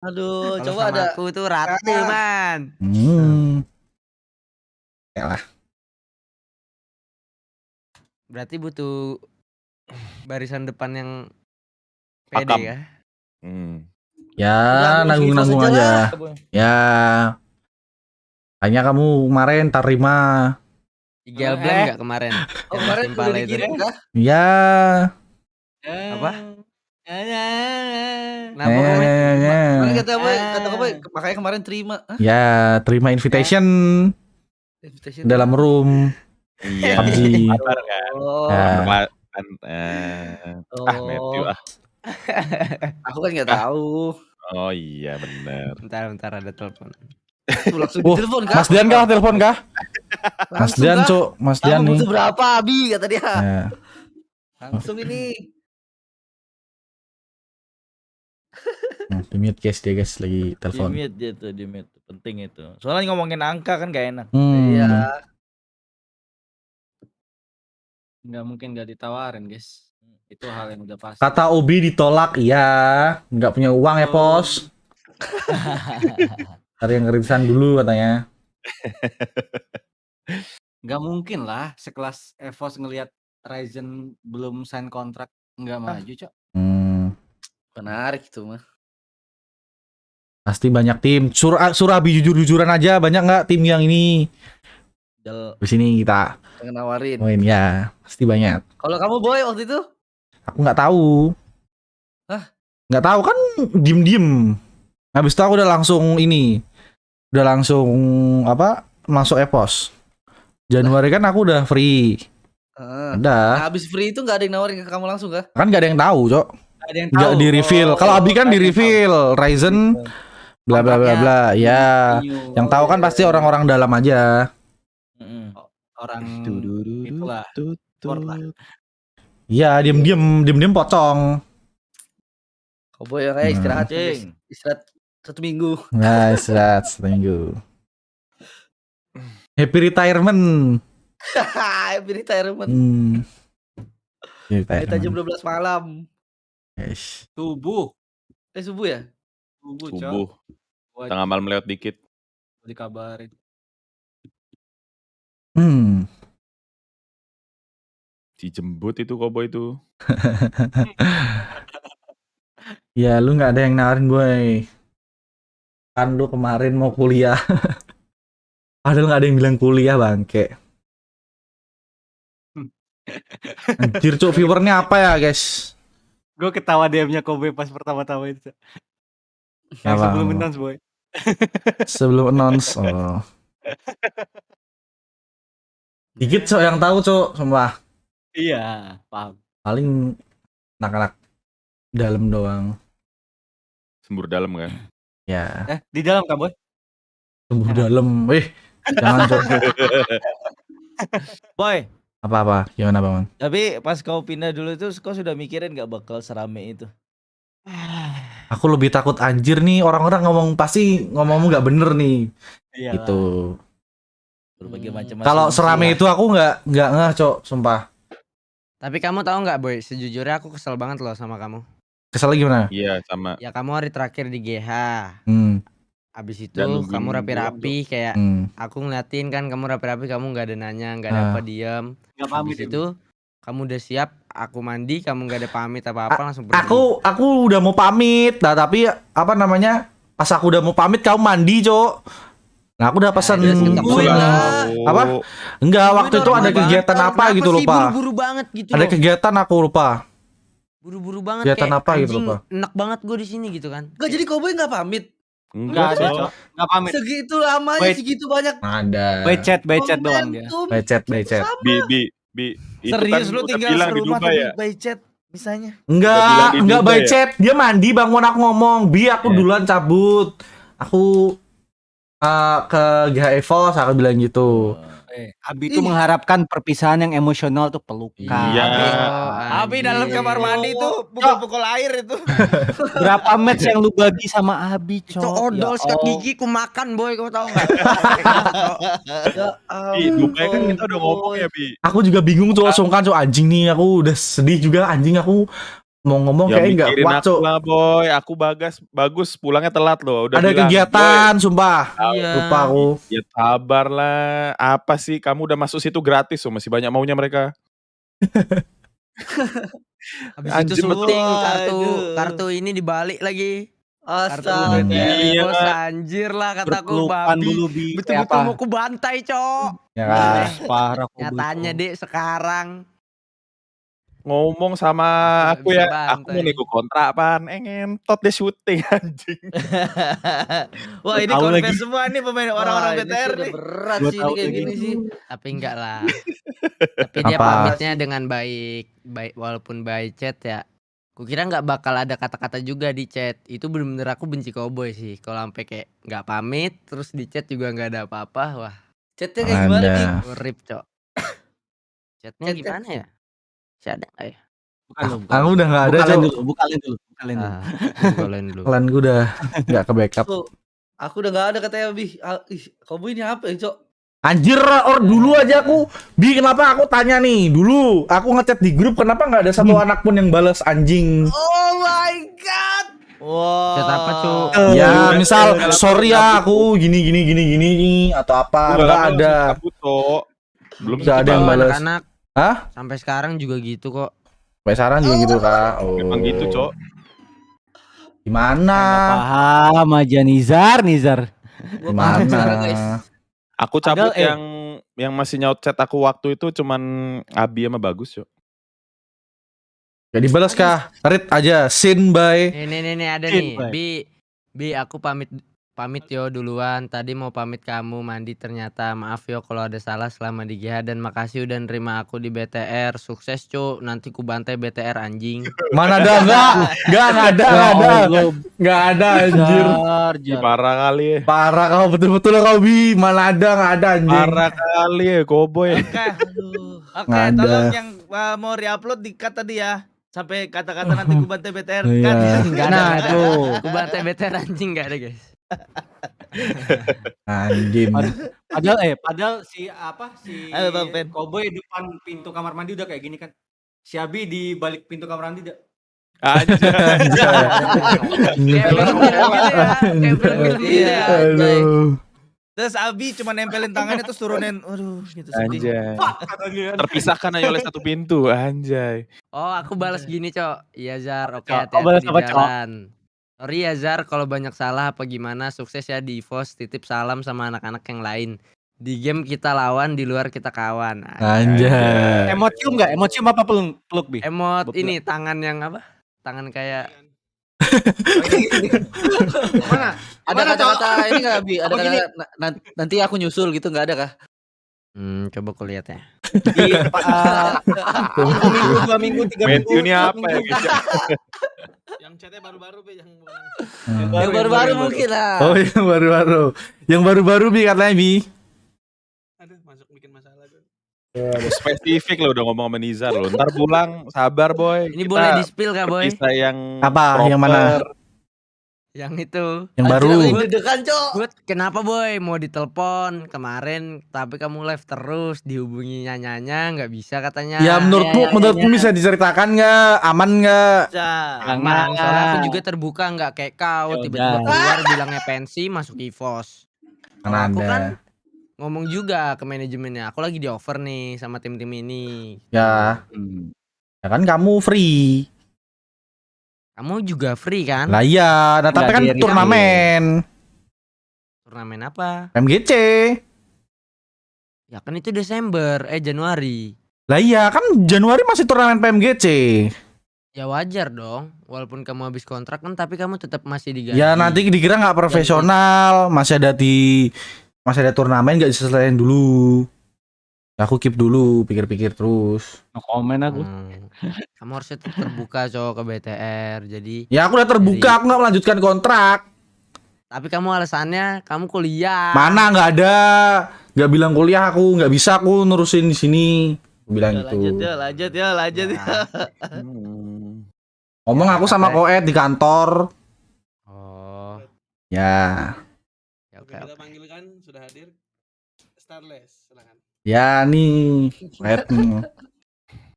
Aduh, Kalau coba sama ada. aku tuh ratu, man. Ya lah. Berarti butuh barisan depan yang pede Pakam. ya? Ya, Udah, aku nanggung-nanggung aja aja. lah. Ya. Hanya kamu kemarin terima. IG album nggak kemarin? Oh, Yang kemarin Impala udah itu. dikirim kah? Ya. Apa? Kenapa Eh, kamu? Kemarin eh. kata kamu, makanya kemarin terima. Hah? Ya, terima invitation Invitation dalam room. Iya. PUBG. Sabar kan. Oh. Ya. Matthew ah. Aku kan nggak tahu. Oh iya benar. Bentar ada telepon. Langsung ditelepon kah? Mas Dian kah telepon kah? Mas Langsung Dian, kah? Cuk. Mas Dian Kamu nih. butuh berapa, Abi? Kata dia. Ya. Langsung ini. Di mute guys, dia guys lagi telepon. Di mute dia tuh, di mute. Penting itu. Soalnya ngomongin angka kan gak enak. Iya. Nggak mungkin nggak ditawarin, guys. Itu hal yang udah pasti. Kata Obi ditolak, iya. Nggak punya uang ya, Pos. Cari yang gratisan dulu katanya. Nggak mungkin lah sekelas EVOS ngelihat Ryzen belum sign kontrak nggak maju, Cok. Menarik itu mah. Pasti banyak tim. Surabi jujur-jujuran aja, banyak nggak tim yang ini? Di sini kita Nawarin. main ya, pasti banyak. Kalau kamu Boy waktu itu? Aku nggak tahu. Hah? Nggak tahu kan, diem-diem. Habis itu aku udah langsung ini, udah langsung apa? Masuk EVOS. Januari kan aku udah free. Nah, Udah. habis free itu nggak ada yang nawarin ke kamu langsung kah? Kan nggak ada yang tahu, Cok. Ada yang Nggak tahu. di reveal. Kalau Abi kan di reveal, Ryzen, bla bla bla bla. Ya, yang tahu kan pasti orang-orang dalam aja. Orang itulah. Sport lah. Iya, diem-diem pocong. Oh Boy ya kayak istirahat, guys. Istirahat 1 minggu. Nah, istirahat seminggu. Happy retirement. Happy retirement. Kita jam 12 malam. Yes. Subuh. Subuh ya? Subuh. Tengah malam lewat dikit. Dikabarin. Dijemput itu Kobo itu. Ya lu nggak ada yang nawarin boy. Kan lu kemarin mau kuliah. Padahal nggak ada yang bilang kuliah bangke. Anjir cuk, viewernya apa ya guys? Gue ketawa DM-nya Kobe pas pertama-tama itu. Ya, sebelum announce boy. Sebelum announce. Oh. Dikit cok yang tahu cok, sumpah. Iya, paham. Paling anak-anak dalam doang. Sembur dalam kan? Ya. Di dalam kan boy? Sembur dalam. Jangan cok. Boy. Apa-apa? Gimana Bang? Tapi pas kau pindah dulu itu kau sudah mikirin gak bakal serame itu? Aku lebih takut anjir nih, orang-orang ngomong pasti ngomongmu nggak bener nih. Iyalah. Gitu. Berbagai macam. Kalau serame itu aku nggak ngeh cok, sumpah. Tapi kamu tahu nggak boy, sejujurnya aku kesel banget loh sama kamu. Kesel gimana? Iya sama. Ya kamu hari terakhir di GH. Abis itu kamu rapi-rapi kayak aku ngeliatin kan kamu rapi-rapi, kamu nggak ada nanya, nggak ada apa, diam. Abis itu kamu udah siap, aku mandi, kamu nggak ada pamit apa-apa, langsung pergi. Aku udah mau pamit, nah tapi apa namanya? Pas aku udah mau pamit kamu mandi, Cok. Nah, aku udah pesan apa? Enggak, waktu itu ada kegiatan apa gitu lupa. Buru-buru banget gitu. Ada kegiatan aku lupa. Buru-buru banget kegiatan kayak apa gitu lupa. Enak banget gue di sini gitu kan. Enggak, jadi Koboy enggak pamit. Enggak ada, Cok. Enggak pamit. Segitu lamanya, segitu banyak. Ada. Becet doang dia. Becet. Bi. Serius kan lu tinggal serumah tapi by chat misalnya? Enggak by chat. Dia mandi bangun aku ngomong, "Bi, aku duluan cabut. Aku ke GH EVOS," aku bilang gitu. Abi itu mengharapkan perpisahan yang emosional tuh pelukan. Iya. Abi dalam kamar mandi tuh pukul-pukul air itu. Berapa match yang lu bagi sama Abi, Cok? Itu odol sikat gigi ku makan boy, kau tahu enggak? Bi, bukannya kan kita udah ngomong ya, Bi. Aku juga bingung Cok, sungkan Cok, anjing nih, aku udah sedih juga anjing aku. Mau ngomong Ya kayaknya nggak mikirin kuat, aku Cok. lah boy. Aku bagus pulangnya telat loh. Udah Ada bilang, kegiatan, sumpah. Iya. Lupa aku. "Boy, ya sabar lah. Apa sih kamu udah masuk situ gratis loh. Masih banyak maunya mereka." Habis itu Anjir, betul. syuting Waduh. kartu ini dibalik lagi. Kartu Astaga. di Iya. pos anjir lah kataku Berpelukan babi. dulu bi Betul-betul mau ku bantai, Cok. Ya kan? parah Nyatanya Dek sekarang Ngomong sama nggak aku bisa ya, aku mau bantai. nego kontrak apaan, ngentot deh syuting anjing. Wah, ini Tahu confess lagi. semua nih pemain orang-orang Wah, ini BTR sih udah nih. berat Gua sih ini tahu kayak lagi. gini sih. Tapi enggak lah. Tapi dia Apa? pamitnya dengan baik walaupun by chat ya. Kukira nggak bakal ada kata-kata juga di chat. Itu bener-bener aku benci cowboy sih. Kalau sampai kayak nggak pamit terus di chat juga nggak ada apa-apa. Wah, Chatnya kayak gimana, Bi? Ada. rip, Cok. Chatnya Chat-chat. gimana ya? Masih ada nggak ya? Bukan lu, bukan. Aku udah nggak ada, Buka lain Cok. dulu, buka lain dulu, buka lain dulu. Buka lain dulu. Klan gue udah nggak ke backup. Aku udah nggak ada katanya, Bi. Ih, kamu ini apa ya, Cok? Anjir, dulu aja aku. Bi, kenapa aku tanya nih? Dulu aku ngechat di grup, kenapa nggak ada satu anak pun yang balas anjing? Oh my god. Wah. Chat apa, Cuk? Ya, misal sorry ya aku gini atau apa, nggak ada. Belum Nggak ada yang Kalau balas. anak-anak Hah? sampai sekarang juga gitu kok. Sampai sekarang juga gitu, Kak. Oh. Memang gitu, Cok. Gimana? Paham aja Nizar. Gua paham sekarang, guys. Gimana? Aku cabut Padahal, yang masih nyaut chat aku waktu itu cuman Abi sama Bagus, Cok. Gak dibalas kah? Read aja sin by. Nih ada Cint, nih. Bay. Bi aku pamit yo duluan. Tadi mau pamit kamu mandi ternyata. Maaf yo kalau ada salah selama di GH dan makasih udah nerima aku di BTR. Sukses, Cuk. Nanti ku bantai BTR anjing. Mana ada enggak ada anjir. Ih, parah kali ya. Parah kau betul-betul kau Bi. Mana ada enggak ada anjing. Parah kali ya, Cowboy. Oke. Oke, Nggak ada. tolong yang mau re-upload di-cut tadi ya. Sampai kata-kata nanti ku bantai BTR. Iya. Cut ya. Enggak ada, Nah, nggak ada. tuh. Ku bantai BTR anjing enggak ada, guys. Anjing. Padahal si Halo, Bang Pen. Cowboy depan pintu kamar mandi udah kayak gini kan. Si Abi di balik pintu kamar mandi udah. Anjir. Kayak film-film gitu ya. Kayak film-film gitu ya. Aduh. Terus Abi cuma nempelin tangannya terus turunin. Waduh, gitu sedih. Anjay. Terpisahkan hanya oleh satu pintu, anjay. Oh, aku balas gini, Cok. Iya, Zar. Oke, Cok? hati-hati Balas di apa, Cok? jalan. Sorry ya, Zar, kalau banyak salah apa gimana. Sukses ya di EVOS. Titip salam sama anak-anak yang lain. Di game kita lawan, di luar kita kawan. Anjay. Emocium enggak? Emocium apa peluk Bi? Emot Betul. ini tangan yang apa? Tangan kayak Mana? Ada Gimana, kata-kata ini nggak, Bi? Ada Apa gini? kata-kata nanti aku nyusul gitu nggak ada kah? coba ku lihat ya. Di minggu, 2 minggu, 3 minggu. Matthew ini apa ya, guys? Yang chatnya baru-baru, Bi, yang Yang baru-baru mungkin lah. Oh, yang baru-baru. Yang baru-baru Bi katanya Bi. Aduh, masuk bikin masalah gue. Spesifik lo udah ngomong sama Nizar lo. Ntar pulang, sabar boy. Ini Kita boleh di-spill kah, Boy? berpisah yang Apa? Yang mana? Yang itu. Yang baru. Deg-degan, Cok. Gue kenapa, Boy? Mau ditelepon kemarin tapi kamu live terus, dihubungi nyanya nggak bisa katanya. Ya menurutmu bisa diceritakan nggak? Aman nggak? Aman, soalnya aku juga terbuka nggak kayak kau Ya tiba-tiba udah. keluar bilangnya pensi masuk EVOS. Kalau Kan aku ada. kan ngomong juga ke manajemennya, aku lagi di offer nih sama tim-tim ini. Ya. Ya kan kamu free. Kamu juga free kan? Lah iya, nah, tapi Nggak kan di-reveal. turnamen Turnamen apa? MGC. Ya kan itu Desember, Januari. Lah iya, kan Januari masih turnamen PMGC. Ya wajar dong, walaupun kamu habis kontrak kan tapi kamu tetap masih digaji. Ya nanti dikira nggak profesional, masih ada turnamen nggak diselesaikan dulu. Aku keep dulu, pikir-pikir terus. No comment aku. Kamu harusnya tetap terbuka cowok ke BTR. Jadi Ya aku udah terbuka, aku nggak melanjutkan kontrak. tapi kamu alasannya kamu kuliah. Mana nggak ada, nggak bilang kuliah aku, nggak bisa aku nurusin di sini. Aku bilang gitu. Lanjut ya. Ngomong aku sama Koet di kantor. Oh, Ya, ya oke. Kita panggilkan sudah hadir Starless, silakan. ya nih, Koet nih.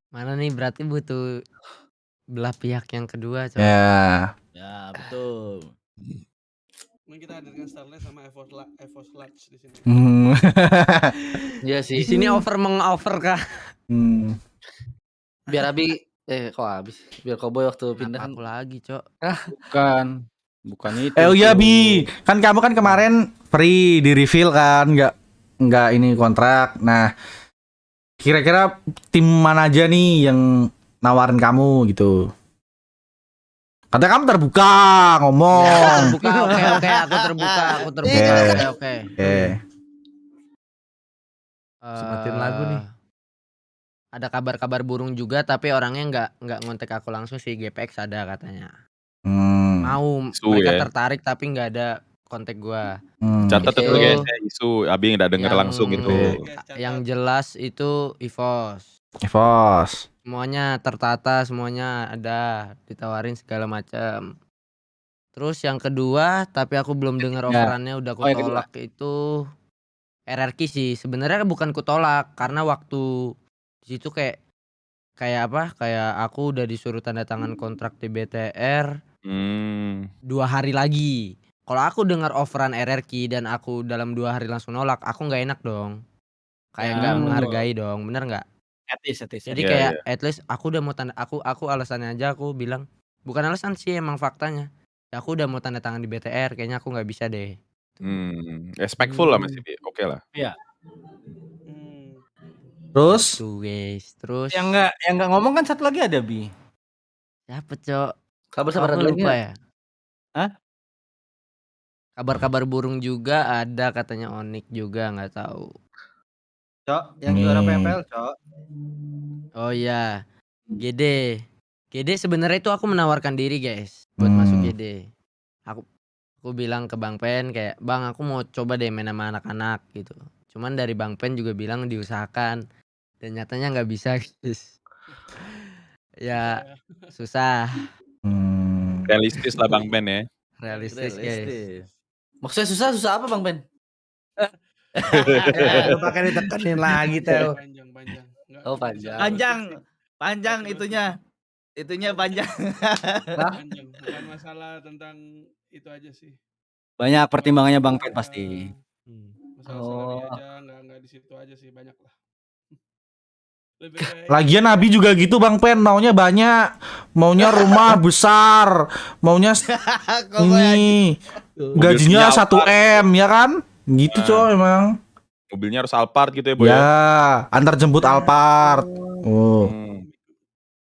Mana nih berarti butuh belah pihak yang kedua, Cok. Ya. Ya, betul. Mungkin kita hadirkan Starless sama Evos Large di sini. Iya Di sih. sini over kah? Biar Abi kok habis. Biar Cowboy waktu pindah Pindah kan. aku lagi, Cok. Bukan itu. Oh iya Cuk. Bi, kan kamu kan kemarin free di reveal kan, nggak ini kontrak. Nah, kira-kira tim mana aja nih yang nawarin kamu gitu? Katanya kamu terbuka ngomong. Ya, terbuka. Oke, aku terbuka. Oke. Oke. Sebutin lagu nih. Ada kabar-kabar burung juga, tapi orangnya nggak ngontek aku langsung sih. GPX ada katanya. Mau Isu mereka ya. tertarik tapi nggak ada kontak gua. Catat Itu. itu guys ya, isu. Abi nggak denger langsung itu. Yang jelas itu Evos. Semuanya tertata, semuanya ada, ditawarin segala macam. Terus yang kedua, tapi aku belum dengar offerannya, udah aku tolak itu RRQ sih. Sebenarnya bukan kutolak karena waktu di situ kayak apa? Kayak aku udah disuruh tanda tangan kontrak di BTR 2 hari lagi. Kalau aku dengar offeran RRQ dan aku dalam 2 hari langsung nolak, aku nggak enak dong. Kayak nggak menghargai dong, bener nggak? Etis. Jadi kayak at least aku udah mau tanda, aku alasannya aja aku bilang, bukan alasan sih emang faktanya. Ya aku udah mau tanda tangan di BTR, kayaknya aku nggak bisa deh. Respectful lah masih oke lah. Iya. Terus? Tuh guys, terus Yang nggak ngomong kan satu lagi ada Bi. siapa, Cok? Kabar-kabar Aku lupa lainnya. ya. Hah? Kabar-kabar burung juga ada, katanya Onyx juga, nggak tahu. Cok, yang juara PPL, Cok. Oh iya, GD sebenarnya itu aku menawarkan diri guys buat masuk GD. Aku bilang ke Bang Pen kayak, Bang aku mau coba deh main sama anak-anak gitu. Cuman dari Bang Pen juga bilang diusahakan dan nyatanya nggak bisa guys. Ya susah. Realistis lah Bang Ben ya. Realistis guys. Maksudnya susah apa Bang Ben? Lu pakai ditekenin lagi Teo. Panjang. Oh panjang. Panjang itunya. Itunya panjang. Panjang. Bukan masalah tentang itu aja sih. Banyak pertimbangannya Bang Pen pasti. Masalah salary aja, nggak di situ aja sih, banyak lah. Lagian Nabi juga gitu Bang Pen, maunya banyak, maunya rumah besar, maunya ini gajinya 1 M ya kan? Gitu coy emang. Mobilnya harus Alphard gitu ya Boy. Ya, antar jemput Alphard.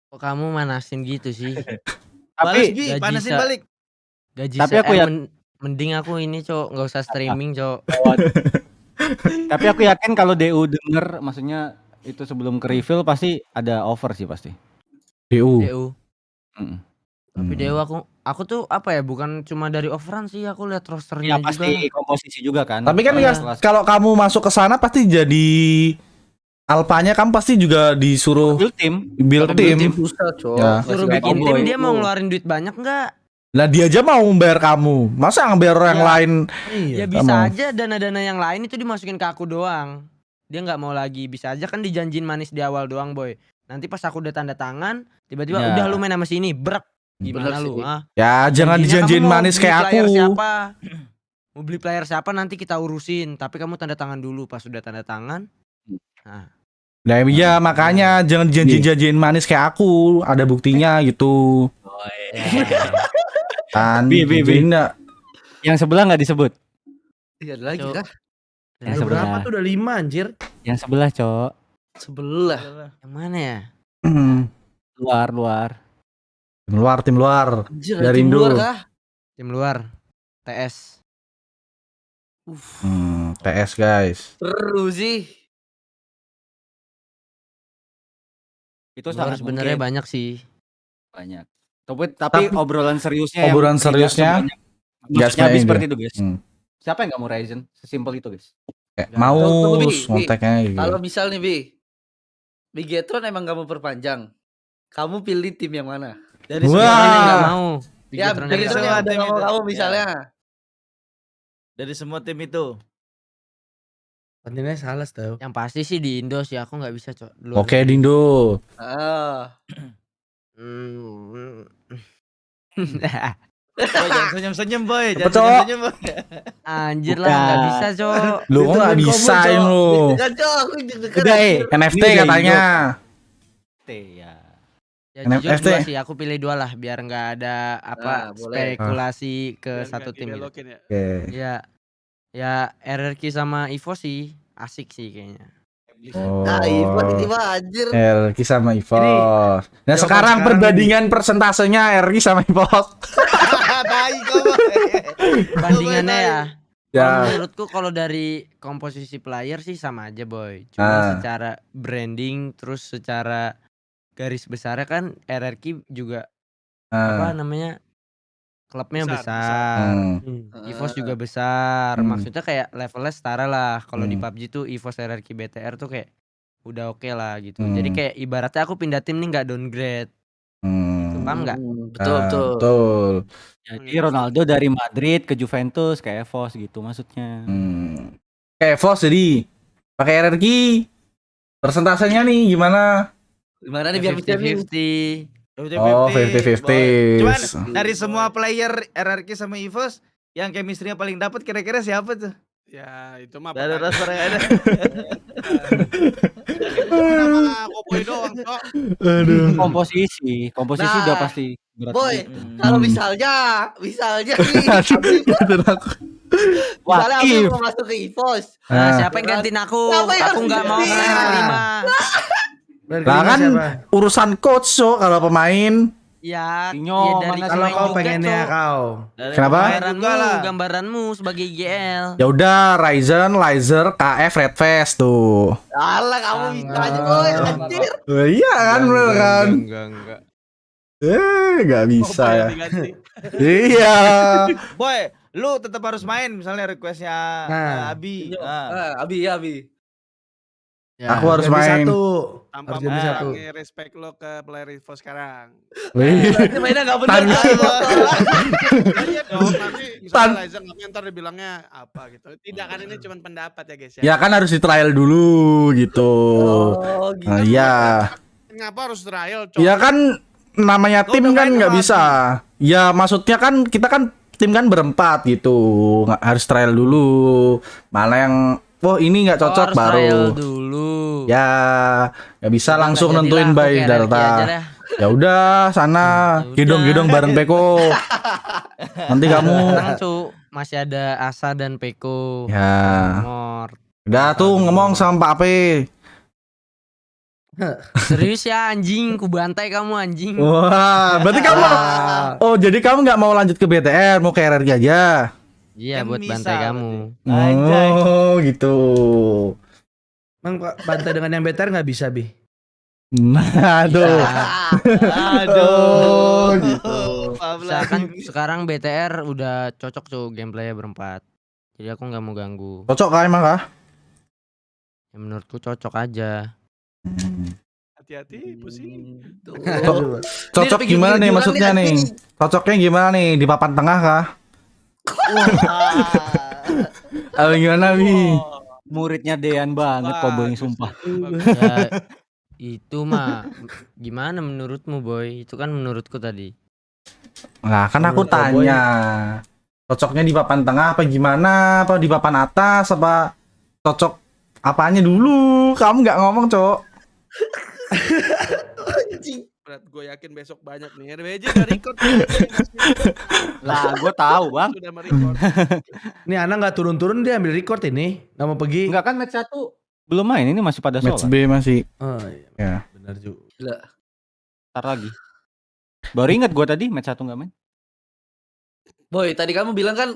Kok kamu manasin gitu sih? Tapi panasin balik. Gaji tapi aku mending aku ini Cok, nggak usah streaming Cok. Tapi aku yakin kalau DU denger, maksudnya itu sebelum ke reveal pasti ada offer sih pasti. DU. Tapi DU aku tuh apa ya, bukan cuma dari offeran sih, aku lihat rosternya Ya pasti juga. komposisi juga kan. Tapi kan kalau kamu masuk ke sana pasti jadi Alpanya, kamu pasti juga disuruh build tim. Susah, Cok. Ya. Suruh bikin tim, dia mau ngeluarin duit banyak nggak? Lah dia aja mau membayar kamu. Masa ngebayar orang yang lain? Ya bisa aja dana-dana yang lain itu dimasukin ke aku doang. Dia nggak mau lagi, bisa aja kan dijanjin manis di awal doang Boy. Nanti pas aku udah tanda tangan, tiba-tiba udah lu main sama sini, brek. Gimana lu? Ya jangan dijanjiin manis kayak aku. Mau beli player siapa nanti kita urusin, tapi kamu tanda tangan dulu. Pas udah tanda tangan, Nah iya makanya jangan janjiin manis kayak aku, ada buktinya gitu. Kan yang sebelah nggak disebut. Iya ada lagi kah? Yang sebelah. Berapa tuh, udah 5 anjir. Yang sebelah Cok. Sebelah. Yang mana ya? Luar. Tim luar. Anjir, dari tim Indo. luar kah? Tim luar. TS. TS guys. Seru sih. Itu luar sangat sebenarnya mungkin. banyak sih. Banyak. Tapi obrolan seriusnya nggak habis seperti itu guys. Siapa yang nggak mau Ryzen? Sesimpel itu guys. Mau ngonteknya gitu. Kalau misal nih Bigetron emang gak mau perpanjang, kamu pilih tim yang mana? Dari semua tim nggak mau. Ya dari semua tim yang kamu misalnya. Dari semua tim itu. Kontennya salah tau. Yang pasti sih di Indo sih, aku nggak bisa Cok. Oke di Indo. Mmm. Boy, jangan senyum-senyum boy, Apa, jangan Cok? senyum-senyum boy. Anjir lah, nggak bisa, Cok. Lu kok nggak bisa lu? Kan Cok, aku deg-degan. Udah NFT Ini udah katanya. T ya. Ya jujur NFT. 2 sih, aku pilih 2 lah biar nggak ada Nah, boleh. spekulasi ke Biar satu nggak tim gitu. dibelokin ya. Oke. Ya, ya RRQ sama Evo sih asik sih kayaknya. Nah, Ivan ini Oh. mah anjir. RRQ sama EVOS. Nah jawaban sekarang sekarang perbandingan persentasenya RRQ sama EVOS. Tai kau boy. Bandingannya ya. Ya. Kalau menurutku kalau dari komposisi player sih sama aja boy. Cuma secara branding terus secara garis besarnya kan RRQ juga apa namanya klubnya Besar, besar. EVOS juga besar. Hmm. Maksudnya kayak levelnya setara lah. Kalau di Hmm. PUBG tuh EVOS RRQ BTR tuh kayak udah oke lah gitu. Jadi kayak ibaratnya aku pindah tim nih nggak downgrade. Gitu, paham nggak? Betul, betul. Betul. Jadi Ronaldo dari Madrid ke Juventus ke EVOS gitu maksudnya. Kayak EVOS jadi pakai RRQ. Persentasenya nih gimana? Gimana nih biar bisa nih? 50-50. Oh, 50-50. Cuman dari semua player RRQ sama EVOS yang chemistry-nya paling dapat kira-kira siapa tuh? Ya itu mah Dari pertanyaan. roster yang ada. Sama Koboy doang, Cok. Aduh. Komposisi Nah, udah pasti berat Boy, gitu. kalau misalnya nih, misalnya aku mau masuk ke EVOS. Nah, siapa yang gantiin aku? Siapa yang Aku nggak mau gantiin? main kelima. Lah kan urusan coach so kalau pemain. Ya, Sinyo, ya dari mana sih? kalau Kalau kau pengennya kau. Kenapa? Gambaranmu sebagai GL. Ya udah Ryzen, Lizer, KF, Redfest tuh. Alah, kamu bisa aja, Boy, anjir. Iya kan bener kan? Enggak. Nggak bisa Koboy ya. yang diganti. Iya. Boy, lu tetap harus main misalnya requestnya Abi. Nah. Abi ya, Abi. Ya. Aku harus main. Tanpa Harus jadi satu. mengurangi respect lo ke player EVOS sekarang. Wih. Berarti mainnya nggak bener Tanya. kan? Iya dong, nanti misalnya Liza nggak ntar dibilangnya apa gitu. Tidak kan ini cuma pendapat ya guys ya. Ya kan harus di trial dulu gitu. Oh, gitu. Nah, iya. Kenapa harus trial, Cok? Ya kan namanya Kau tim udah kan main nggak sama bisa. Ya maksudnya kan kita kan tim kan berempat gitu. Nggak harus trial dulu. Mana yang ini nggak cocok harus baru. trial dulu. Ya nggak bisa Udah langsung nggak nentuin jadilah, by aku ke RRQ aja data. dah. Ya udah sana Ya udah. gedong-gedong bareng Peko. Nanti kamu Tenang cu, masih ada Asa dan Peko. ya Mor. udah tuh ngomong sama Pak Ape. Serius ya anjing, ku bantai kamu anjing. Wah, berarti kamu jadi kamu nggak mau lanjut ke BTR, mau ke RRQ aja. Iya, Kan buat bisa bantai kamu. Anjay. Oh, gitu. Emang bantai dengan yang better nggak bisa, Bi? Nah, aduh. Aduh. gitu. Misalkan sekarang BTR udah cocok tuh gameplaynya berempat. Jadi aku nggak mau ganggu. Cocok kah emang kah? Ya, menurutku cocok aja. Hati-hati, pusing. Cocok Ini gimana nih pinggir-pinggiran maksudnya nih, nih? anjing. Cocoknya gimana nih di papan tengah kah? Atau gimana Bi? Muridnya Dean banget Koboy sumpah. Ya, itu mah gimana menurutmu Boy? Itu kan menurutku tadi. Nah, kan aku tanya. Cocoknya di papan tengah apa gimana? Apa di papan atas apa cocok apanya dulu? Kamu nggak ngomong, Cok. Berat, gue yakin besok banyak nih. RWJ udah record. Lah, gue tahu, Bang. Sudah merecord. Ini Ana nggak turun-turun dia ambil record ini, nggak mau pergi. Enggak kan match 1 belum main, ini masih pada Match sholat. B masih. Oh, iya. Ya. Benar juga. Ntar lagi. Baru inget gue tadi match 1 enggak main. Boy, tadi kamu bilang kan